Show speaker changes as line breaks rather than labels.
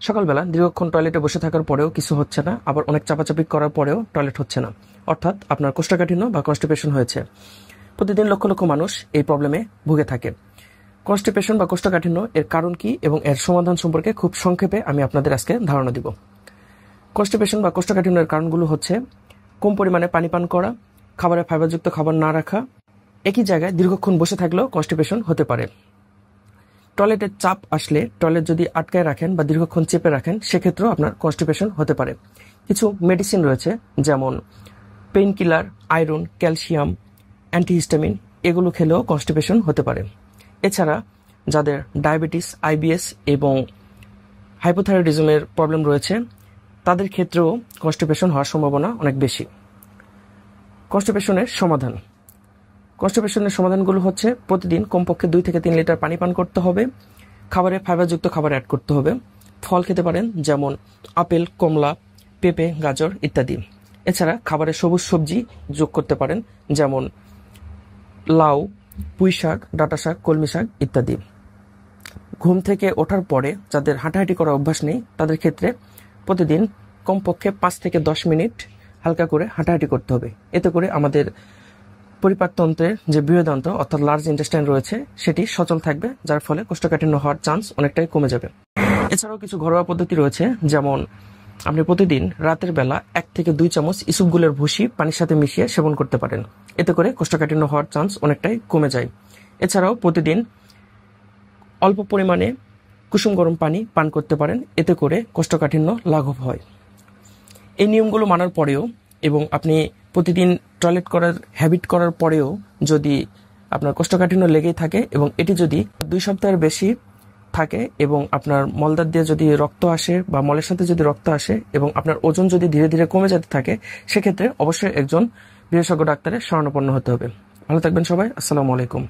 সকালবেলা দীর্ঘক্ষণ টয়লেটে বসে থাকার পরেও কিছু হচ্ছে না, আবার অনেক চাপাচাপি করার পরেও টয়লেট হচ্ছে না, অর্থাৎ আপনার কোষ্ঠকাঠিন্য বা কনস্টিপেশন হয়েছে। প্রতিদিন লক্ষ লক্ষ মানুষ এই প্রবলেমে ভুগে থাকে। কনস্টিপেশন বা কোষ্ঠকাঠিন্য এর কারণ কি এবং এর সমাধান সম্পর্কে খুব সংক্ষেপে আমি আপনাদের আজকে ধারণা দিব। কনস্টিপেশন বা কোষ্ঠকাঠিন্যের কারণগুলো হচ্ছে কম পরিমাণে পানি পান করা, খাবারে ফাইবারযুক্ত খাবার না রাখা, একই জায়গায় দীর্ঘক্ষণ বসে থাকলেও কনস্টিপেশন হতে পারে। টয়লেটের চাপ আসলে টয়লেট যদি আটকায় রাখেন বা দীর্ঘক্ষণ চেপে রাখেন, সেক্ষেত্রেও আপনার কনস্টিপেশন হতে পারে। কিছু মেডিসিন রয়েছে, যেমন pain killer, iron, calcium, antihistamine, এগুলো খেলেও কনস্টিপেশন হতে পারে। এছাড়া যাদের ডায়াবেটিস, আইবিএস এবং হাইপোথাইরয়েডিজমের প্রবলেম রয়েছে, তাদের ক্ষেত্রেও কনস্টিপেশন হওয়ার সম্ভাবনা অনেক বেশি। কনস্টিপেশনের সমাধানগুলো হচ্ছে প্রতিদিন কমপক্ষে 2 থেকে 3 লিটার পানি পান করতে হবে, খাবারে ফাইবারযুক্ত খাবার অ্যাড করতে হবে, ফল খেতে পারেন যেমন আপেল, কমলা, পেঁপে, গাজর ইত্যাদি। এছাড়া খাবারে সবুজ সবজি যোগ করতে পারেন, যেমন লাউ, পুঁই শাক, ডাঁটা শাক, কলমি শাক ইত্যাদি। ঘুম থেকে ওঠার পরে যাদের হাঁটাহাঁটি করার অভ্যাস নেই, তাদের ক্ষেত্রে প্রতিদিন কমপক্ষে 5 থেকে 10 মিনিট হালকা করে হাঁটাহাঁটি করতে হবে। এতে করে আমাদের পরিপাকতন্ত্রের যে বৃহদান্ত্র অর্থাৎ লার্জ ইন্টেস্টাইন রয়েছে, সেটি সচল থাকবে, যার ফলে কোষ্ঠকাঠিন্য হওয়ার চান্স অনেকটাই কমে যাবে। এছাড়াও কিছু ঘরোয়া পদ্ধতি রয়েছে, যেমন আপনি প্রতিদিন রাতের বেলা 1 থেকে 2 চামচ ইসবগুলের ভুসি পানির সাথে মিশিয়ে সেবন করতে পারেন। এতে করে কোষ্ঠকাঠিন্য হওয়ার চান্স অনেকটাই কমে যায়। এছাড়াও প্রতিদিন অল্প পরিমাণে কুসুম গরম পানি পান করতে পারেন, এতে করে কোষ্ঠকাঠিন্য লাঘব হয়। এই নিয়মগুলো মানার পরেও এবং আপনি প্রতিদিন টয়লেট করার হ্যাবিট করার পরেও যদি আপনার কোষ্ঠকাঠিন্য লেগেই থাকে এবং এটি যদি 2 সপ্তাহের বেশি থাকে এবং আপনার মলদার দিয়ে যদি রক্ত আসে বা মলের সাথে যদি রক্ত আসে এবং আপনার ওজন যদি ধীরে ধীরে কমে যেতে থাকে, সেক্ষেত্রে অবশ্যই একজন বিশেষজ্ঞ ডাক্তারের শরণাপন্ন হতে হবে। ভালো থাকবেন সবাই। আসসালামু আলাইকুম।